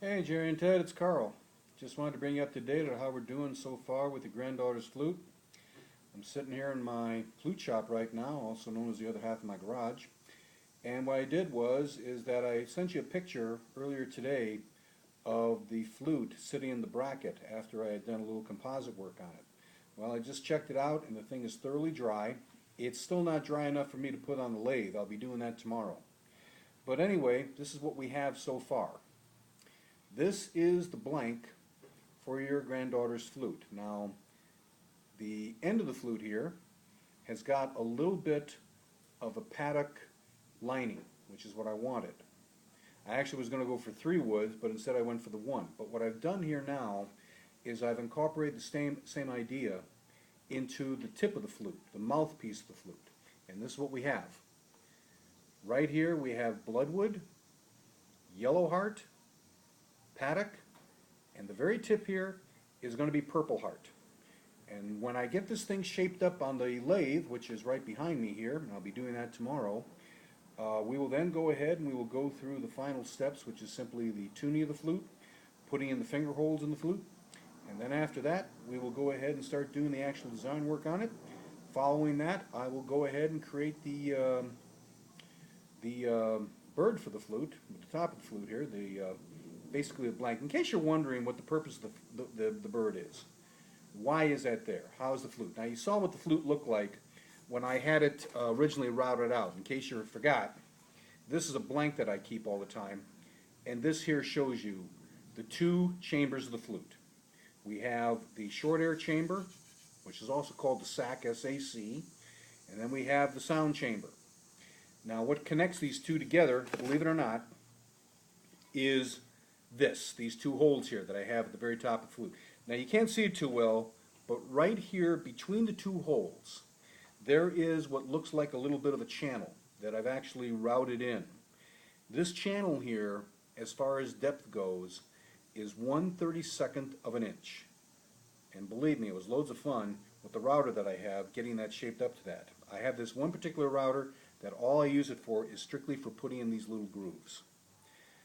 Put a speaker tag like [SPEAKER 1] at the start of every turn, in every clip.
[SPEAKER 1] Hey Jerry and Ted, it's Carl. Just wanted to bring you up to date on how we're doing so far with the granddaughter's flute. I'm sitting here in my flute shop right now, also known as the other half of my garage. And what I did is that I sent you a picture earlier today of the flute sitting in the bracket after I had done a little composite work on it. Well, I just checked it out and the thing is thoroughly dry. It's still not dry enough for me to put on the lathe. I'll be doing that tomorrow. But anyway, this is what we have so far. This is the blank for your granddaughter's flute. Now, the end of the flute here has got a little bit of a paddock lining, which is what I wanted. I actually was going to go for 3 woods, but instead I went for the 1. But what I've done here now is I've incorporated the same idea into the tip of the flute, the mouthpiece of the flute. And this is what we have. Right here we have bloodwood, yellow heart, paddock, and the very tip here is going to be purple heart. And when I get this thing shaped up on the lathe, which is right behind me here, and I'll be doing that tomorrow, we will then go ahead and we will go through the final steps, which is simply the tuning of the flute, putting in the finger holes in the flute, and then after that we will go ahead and start doing the actual design work on it. Following that, I will go ahead and create the bird for the flute, at the top of the flute here, basically a blank. In case you're wondering what the purpose of the bird is, why is that there? How is the flute? Now you saw what the flute looked like when I had it originally routed out. In case you forgot, this is a blank that I keep all the time, and this here shows you the 2 chambers of the flute. We have the short air chamber, which is also called the sac, S-A-C, and then we have the sound chamber. Now what connects these 2 together, believe it or not, is these 2 holes here that I have at the very top of the flute. Now you can't see it too well, but right here between the 2 holes there is what looks like a little bit of a channel that I've actually routed in. This channel here, as far as depth goes, is 1/32 of an inch. And believe me, it was loads of fun with the router that I have getting that shaped up to that. I have this one particular router that all I use it for is strictly for putting in these little grooves.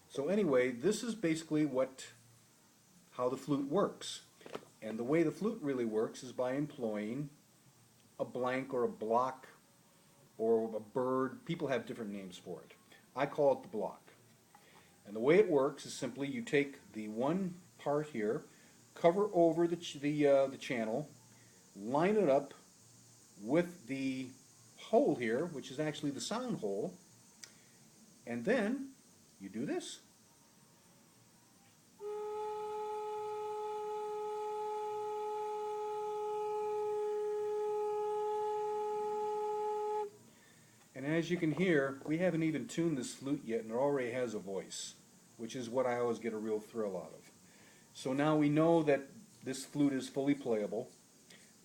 [SPEAKER 1] So anyway, this is basically how the flute works. And the way the flute really works is by employing a blank or a block or a bird. People have different names for it. I call it the block. And the way it works is simply you take the one part here, cover over the channel, line it up with the hole here, which is actually the sound hole, and then you do this. And as you can hear, we haven't even tuned this flute yet, and it already has a voice, which is what I always get a real thrill out of. So now we know that this flute is fully playable.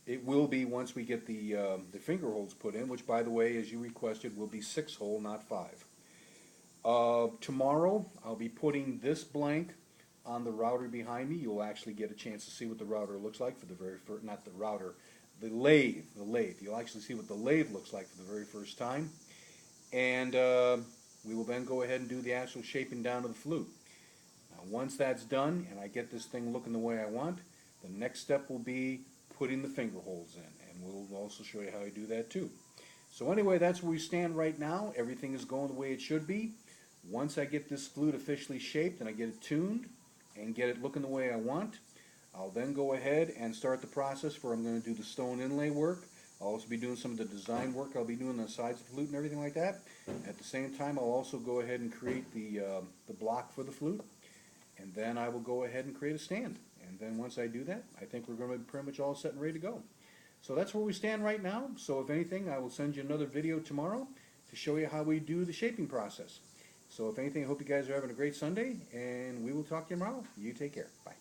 [SPEAKER 1] It will be once we get the finger holes put in, which, by the way, as you requested, will be 6-hole, not 5. Tomorrow, I'll be putting this blank on the router behind me. You'll actually get a chance to see what the router looks like for the very first, not the router, the lathe. You'll actually see what the lathe looks like for the very first time. And we will then go ahead and do the actual shaping down of the flute. Now, once that's done and I get this thing looking the way I want, the next step will be putting the finger holes in, and we'll also show you how I do that too. So anyway, that's where we stand right now. Everything is going the way it should be. Once I get this flute officially shaped and I get it tuned and get it looking the way I want, I'll then go ahead and start the process where I'm going to do the stone inlay work. I'll also be doing some of the design work I'll be doing on the sides of the flute and everything like that. At the same time, I'll also go ahead and create the block for the flute, and then I will go ahead and create a stand. And then once I do that, I think we're going to be pretty much all set and ready to go. So that's where we stand right now. So if anything, I will send you another video tomorrow to show you how we do the shaping process. So if anything, I hope you guys are having a great Sunday, and we will talk to you tomorrow. You take care. Bye.